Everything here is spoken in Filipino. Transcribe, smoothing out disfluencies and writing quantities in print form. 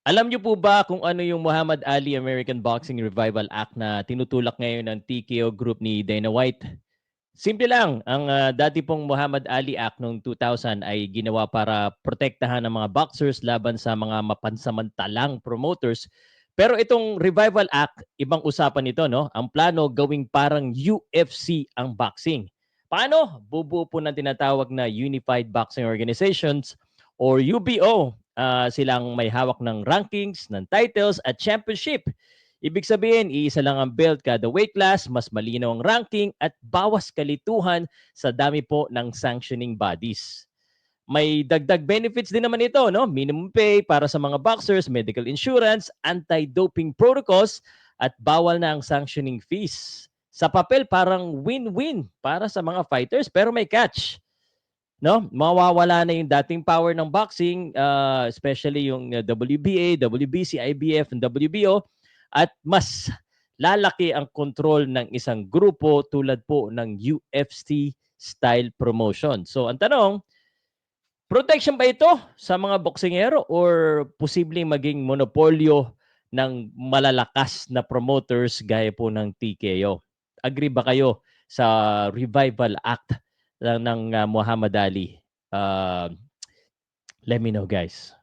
Alam niyo po ba kung ano yung Muhammad Ali American Boxing Revival Act na tinutulak ngayon ng TKO Group ni Dana White? Simple lang, ang dati pong Muhammad Ali Act noong 2000 ay ginawa para protektahan ang mga boxers laban sa mga mapansamantalang promoters. Pero itong Revival Act, ibang usapan ito, no? Ang plano gawing parang UFC ang boxing. Paano? Bubuo po ng tinatawag na Unified Boxing Organizations or UBO. Silang may hawak ng rankings, ng titles at championship. Ibig sabihin, iisa lang ang belt kada weight class, mas malinaw ang ranking at bawas kalituhan sa dami po ng sanctioning bodies. May dagdag benefits din naman ito, no? Minimum pay para sa mga boxers, medical insurance, anti-doping protocols, at bawal na ang sanctioning fees. Sa papel, parang win-win para sa mga fighters, pero may catch. No? Mawawala na yung dating power ng boxing, especially yung WBA, WBC, IBF, and WBO, at mas lalaki ang control ng isang grupo tulad po ng UFC style promotion. So ang tanong, protection ba ito sa mga boksingero or posibleng maging monopolyo ng malalakas na promoters gaya po ng TKO? Agree ba kayo sa Revival Act ng Muhammad Ali? Uh, Let me know, guys.